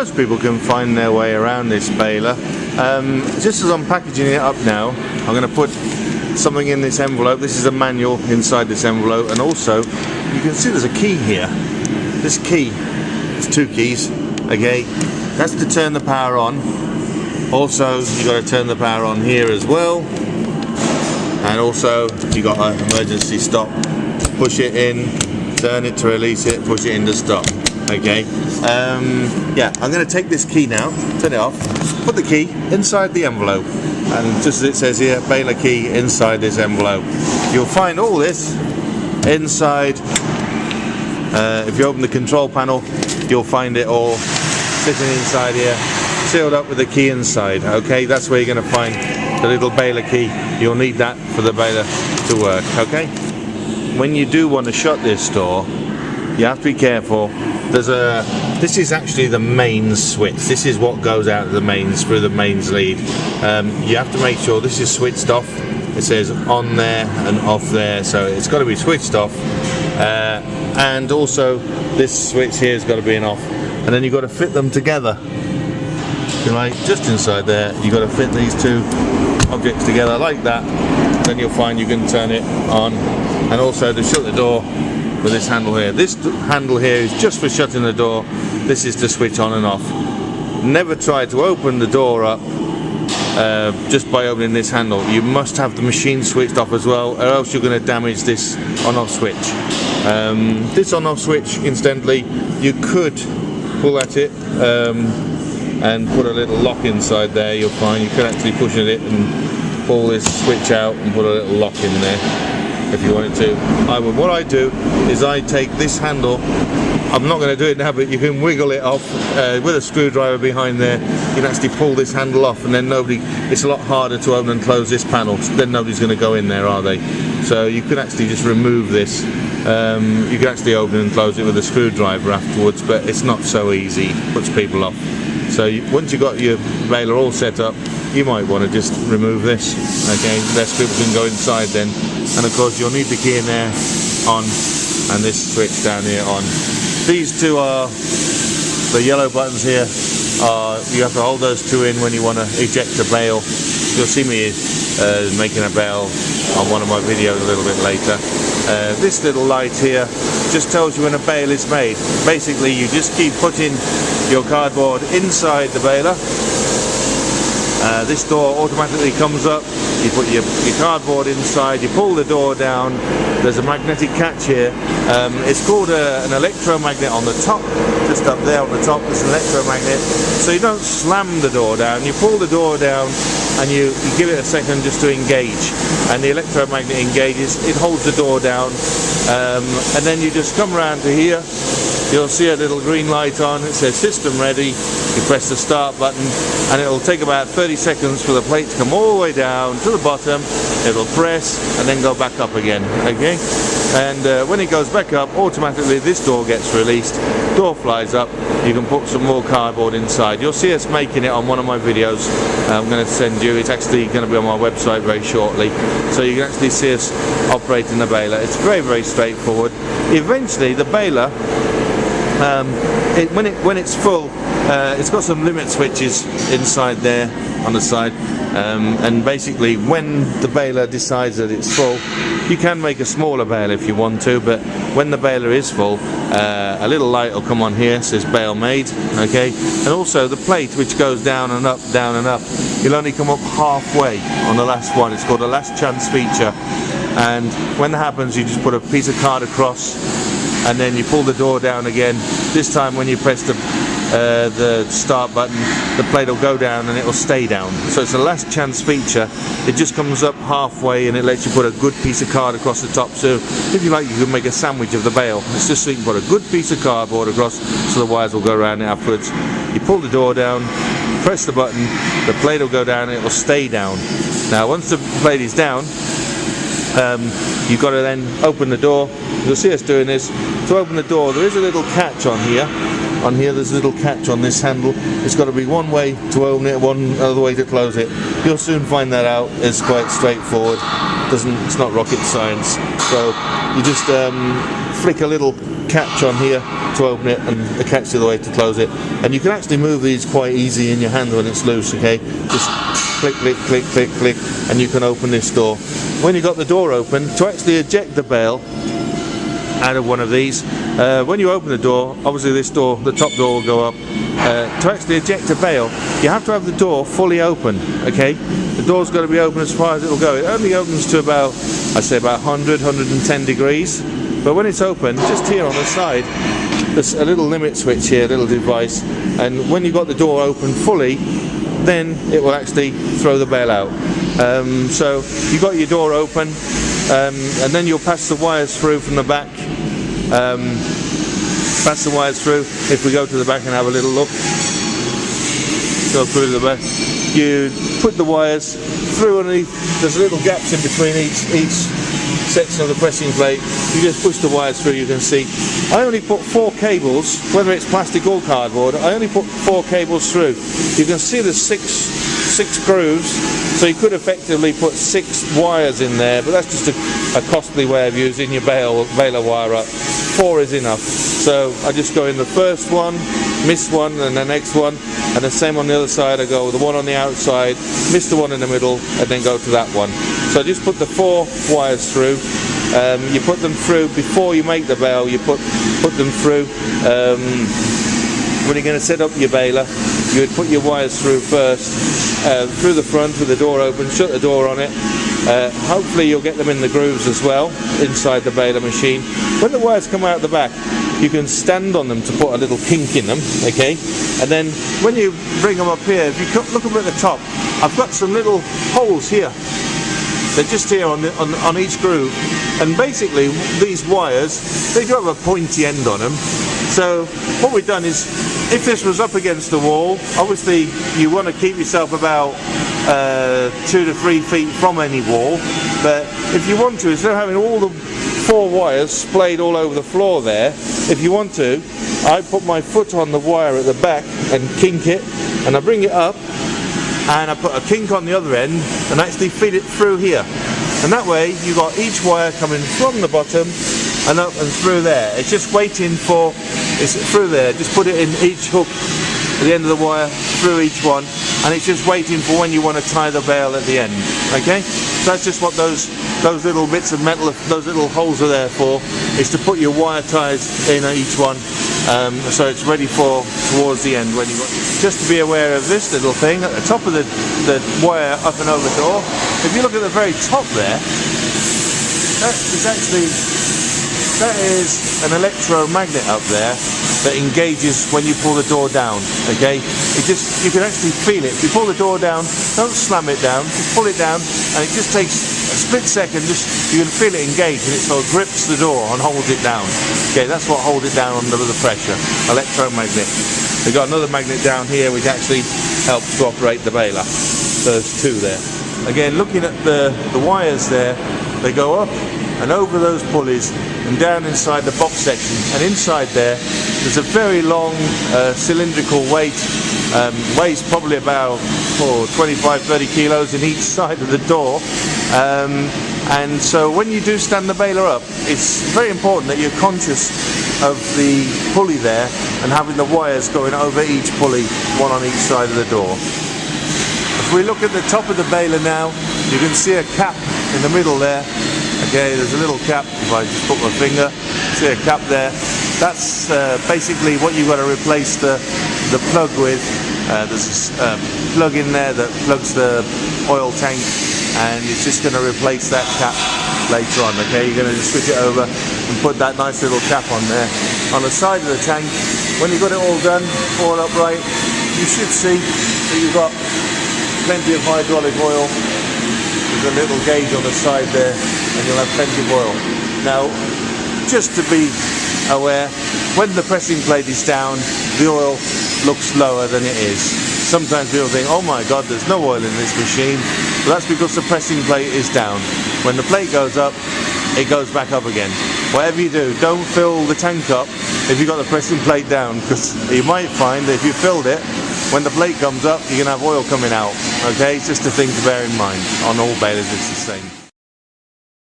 most people can find their way around this baler. Just as I'm packaging it up now, I'm going to put something in this envelope. This is a manual inside this envelope, and also you can see there's a key here. This key, it's 2 keys, okay, that's to turn the power on. Also you got to turn the power on here as well, and also you got an emergency stop. Push it in, turn it to release it, push it in to stop. Okay, yeah, I'm going to take this key now, turn it off, put the key inside the envelope, and just as it says here, baler key inside this envelope. You'll find all this inside. If you open the control panel, you'll find it all sitting inside here, sealed up with the key inside. Okay, that's where you're going to find the little baler key. You'll need that for the baler to work. Okay, when you do want to shut this door, you have to be careful. This is actually the mains switch. This is what goes out of the mains through the mains lead. You have to make sure this is switched off. It says on there and off there, so it's got to be switched off. And also this switch here has got to be an off. And then you've got to fit them together. Right, just inside there, you've got to fit these 2 objects together like that. Then you'll find you can turn it on. And also to shut the door with this handle here. This handle here is just for shutting the door. This is to switch on and off. Never try to open the door up just by opening this handle. You must have the machine switched off as well, or else you're going to damage this on-off switch. This on-off switch, incidentally, you could pull at it and put a little lock inside there. You'll find you can actually push at it and pull this switch out and put a little lock in there if you wanted to. What I do is I take this handle. I'm not going to do it now, but you can wiggle it off with a screwdriver behind there. You can actually pull this handle off, and then it's a lot harder to open and close this panel. Then nobody's going to go in there, are they? So you can actually just remove this. You can actually open and close it with a screwdriver afterwards, but it's not so easy. It puts people off. So once you've got your baler all set up, you might want to just remove this. Okay, less people can go inside then. And of course you'll need the key in there on, and this switch down here on. These 2 are the yellow buttons here. You have to hold those 2 in when you want to eject a bale. You'll see me making a bale on one of my videos a little bit later. This little light here just tells you when a bale is made. Basically you just keep putting your cardboard inside the baler. This door automatically comes up. You put your cardboard inside, you pull the door down. There's a magnetic catch here. It's called an electromagnet on the top, just up there on the top. It's an electromagnet. So you don't slam the door down, you pull the door down and you give it a second just to engage. And the electromagnet engages, it holds the door down. And then you just come around to here. You'll see a little green light on. It says system ready. You press the start button and it'll take about 30 seconds for the plate to come all the way down to the bottom. It'll press and then go back up again. Okay, and when it goes back up, automatically this door gets released. Door flies up. You can put some more cardboard inside. You'll see us making it on one of my videos. I'm going to send you. It's actually going to be on my website very shortly, so you can actually see us operating the baler. It's very, very straightforward. Eventually the baler, when it's full, it's got some limit switches inside there on the side, and basically when the baler decides that it's full, you can make a smaller baler if you want to, but when the baler is full, a little light will come on here, says bale made. Okay, and also the plate which goes down and up, you'll only come up halfway on the last one. It's called a last chance feature, and when that happens you just put a piece of card across and then you pull the door down again. This time when you press the start button, the plate will go down and it will stay down. So it's a last chance feature. It just comes up halfway and it lets you put a good piece of card across the top, so if you like you can make a sandwich of the bale. It's just so you can put a good piece of cardboard across so the wires will go around it afterwards. You pull the door down, press the button, the plate will go down and it will stay down. Now once the plate is down, you've got to then open the door. You'll see us doing this. To open the door there is a little catch on here. On here there's a little catch on this handle. It's got to be one way to open it, one other way to close it. You'll soon find that out. It's quite straightforward. It's not rocket science. So you just flick a little catch on here to open it and the catch the other way to close it. And you can actually move these quite easy in your hand when it's loose, okay? Just click, click, click, click, click, and you can open this door. When you got the door open, to actually eject the bale out of one of these, when you open the door, obviously this door, the top door will go up. To actually eject a bale, you have to have the door fully open, okay? The door's got to be open as far as it will go. It only opens to about, I'd say about 100, 110 degrees. But when it's open, just here on the side, there's a little limit switch here, a little device, and when you've got the door open fully, then it will actually throw the bale out. So you've got your door open, and then you'll pass the wires through from the back. Pass the wires through. If we go to the back and have a little look, go through to the back, you put the wires through underneath. There's little gaps in between each section of the pressing plate. You just push the wires through. You can see I only put 4 cables, whether it's plastic or cardboard, I only put 4 cables through. You can see there's six grooves, so you could effectively put 6 wires in there, but that's just a costly way of using your baler wire up. 4 is enough. So I just go in the first one, miss one, and the next one, and the same on the other side. I go the one on the outside, miss the one in the middle, and then go to that one. So I just put the 4 wires through. You put them through before you make the bale. You put them through when you're going to set up your baler. You would put your wires through first, through the front with the door open, shut the door on it. Hopefully you'll get them in the grooves as well inside the baler machine. When the wires come out the back, you can stand on them to put a little kink in them, okay? And then when you bring them up here, if you look up at the top, I've got some little holes here. They're just here on each groove, and basically these wires, they do have a pointy end on them. So what we've done is, if this was up against the wall, obviously you want to keep yourself about 2 to 3 feet from any wall, but if you want to, instead of having all the 4 wires splayed all over the floor there, if you want to, I put my foot on the wire at the back and kink it, and I bring it up and I put a kink on the other end and actually feed it through here, and that way you got each wire coming from the bottom and up and through there. It's just waiting for, it's through there, just put it in each hook at the end of the wire, through each one, and it's just waiting for when you want to tie the bale at the end, okay? So that's just what those little bits of metal, those little holes are there for, is to put your wire ties in each one, so it's ready for towards the end when you got. Just to be aware of this little thing at the top of the wire up and over door. If you look at the very top there, that is an electromagnet up there that engages when you pull the door down, okay? You can actually feel it. If you pull the door down, don't slam it down, just pull it down, and it just takes a split second, you can feel it engage, and it sort of grips the door and holds it down. Okay, that's what holds it down under the pressure, electromagnet. We've got another magnet down here which actually helps to operate the baler. So there's 2 there. Again, looking at the wires there, they go up and over those pulleys and down inside the box section, and inside there's a very long cylindrical weight, weighs probably about 25-30 kilos in each side of the door, and so when you do stand the baler up, it's very important that you're conscious of the pulley there and having the wires going over each pulley, one on each side of the door. If we look at the top of the baler now, you can see a cap in the middle there. Okay, there's a little cap. If I just put my finger, see a cap there. That's basically what you've got to replace the plug with. There's a plug in there that plugs the oil tank, and it's just going to replace that cap later on. Okay, you're going to just switch it over and put that nice little cap on there. On the side of the tank, when you've got it all done, all upright, you should see that you've got plenty of hydraulic oil. There's a little gauge on the side there, and you'll have plenty of oil. Now, just to be aware, when the pressing plate is down, the oil looks lower than it is. Sometimes people think, oh my god, there's no oil in this machine, but that's because the pressing plate is down. When the plate goes up, it goes back up again. Whatever you do, don't fill the tank up if you've got the pressing plate down, because you might find that if you filled it, when the plate comes up, you're going to have oil coming out. Okay, it's just a thing to bear in mind. On all balers it's the same.